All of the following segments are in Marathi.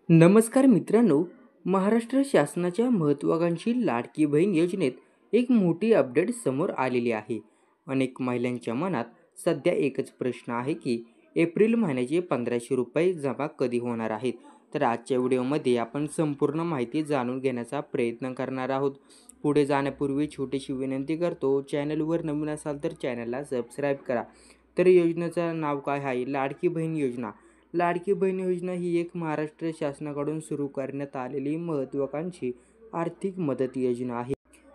नमस्कार मित्रांनो, महाराष्ट्र शासनाच्या महत्त्वाकांक्षी लाडकी बहीण योजनेत एक मोठी अपडेट समोर आलेली आहे. अनेक महिलांच्या मनात सध्या एकच प्रश्न आहे की एप्रिल महिन्याचे 1500 रुपये जमा कधी होणार आहेत. तर आजच्या व्हिडिओमध्ये आपण संपूर्ण माहिती जाणून घेण्याचा प्रयत्न करणार आहोत. पुढे जाण्यापूर्वी छोटीशी विनंती करतो, चॅनलवर नवीन असाल तर चॅनलला सबस्क्राईब करा. तर योजनेचं नाव काय आहे? लाडकी बहीण योजना. लाडकी बहीण योजना ही एक महाराष्ट्र शासनाकडून सुरू करण्यात आलेली महत्त्वाकांक्षी आर्थिक मदत योजना आहे.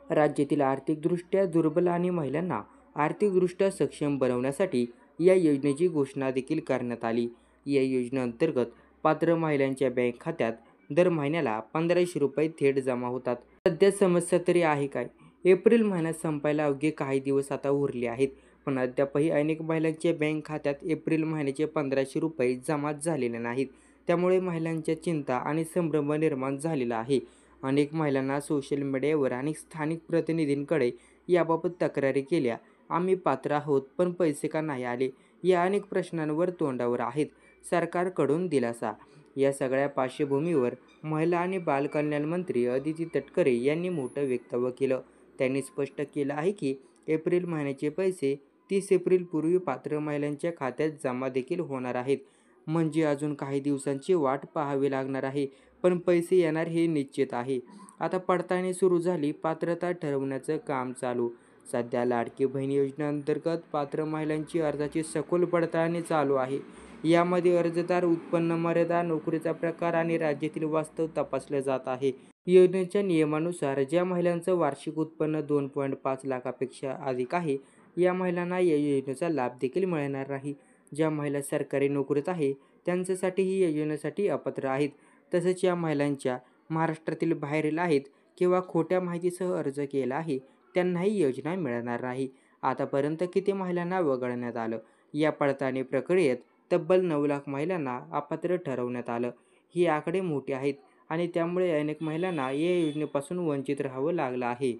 राज्यातील आर्थिकदृष्ट्या दुर्बल आणि महिलांना आर्थिकदृष्ट्या सक्षम बनवण्यासाठी या योजनेची घोषणा देखील करण्यात आली. या योजनेअंतर्गत पात्र महिलांच्या बँक खात्यात दर महिन्याला 1500 रुपये थेट जमा होतात. सध्या समस्या तरी आहे काय? एप्रिल महिन्यात संपायला अवघे काही दिवस आता उरले आहेत, पण अद्यापही अनेक महिलांच्या बँक खात्यात एप्रिल महिन्याचे 1500 रुपये जमाच झालेले नाहीत. त्यामुळे महिलांच्या चिंता आणि संभ्रम निर्माण झालेला आहे. अनेक महिलांना सोशल मीडियावर आणि स्थानिक प्रतिनिधींकडे याबाबत तक्रारी केल्या. आम्ही पात्र आहोत, पण पैसे का नाही आले, या अनेक प्रश्नांवर तोंडावर आहेत. सरकारकडून दिलासा. या सगळ्या पार्श्वभूमीवर महिला आणि बालकल्याण मंत्री अदिती तटकरे यांनी मोठं वक्तव्य केलं. त्यांनी स्पष्ट केलं आहे की एप्रिल महिन्याचे पैसे 30 एप्रिलपूर्वी पात्र महिलांच्या खात्यात जमा देखील होणार आहेत. म्हणजे अजून काही दिवसांची वाट पाहावी लागणार आहे, पण पैसे येणार हे निश्चित आहे. आता पडताळणी सुरू झाली, पात्रता ठरवण्याचं काम चालू. सध्या लाडकी बहीण योजनेअंतर्गत पात्र महिलांची अर्जाची सखोल पडताळणी चालू आहे. यामध्ये अर्जदार, उत्पन्न मर्यादा, नोकरीचा प्रकार आणि राज्यातील वास्तव तपासलं जात आहे. योजनेच्या नियमानुसार ज्या महिलांचं वार्षिक उत्पन्न 2.5 लाखापेक्षा अधिक आहे, या महिलांना या योजनेचा लाभ देखील मिळणार नाही. ज्या महिला सरकारी नोकरीत आहे त्यांच्यासाठीही या योजनेसाठी अपात्र आहेत. तसेच या महिलांच्या महाराष्ट्रातील बाहेरील आहेत किंवा खोट्या माहितीसह अर्ज केला आहे त्यांनाही योजना मिळणार नाही. आतापर्यंत किती महिलांना वगळण्यात आलं? या पडताळणी प्रक्रियेत तब्बल 9 लाख महिलांना अपात्र ठरवण्यात आलं. ही आकडे मोठी आहेत आणि त्यामुळे अनेक महिलांना या योजनेपासून वंचित राहावं लागलं आहे.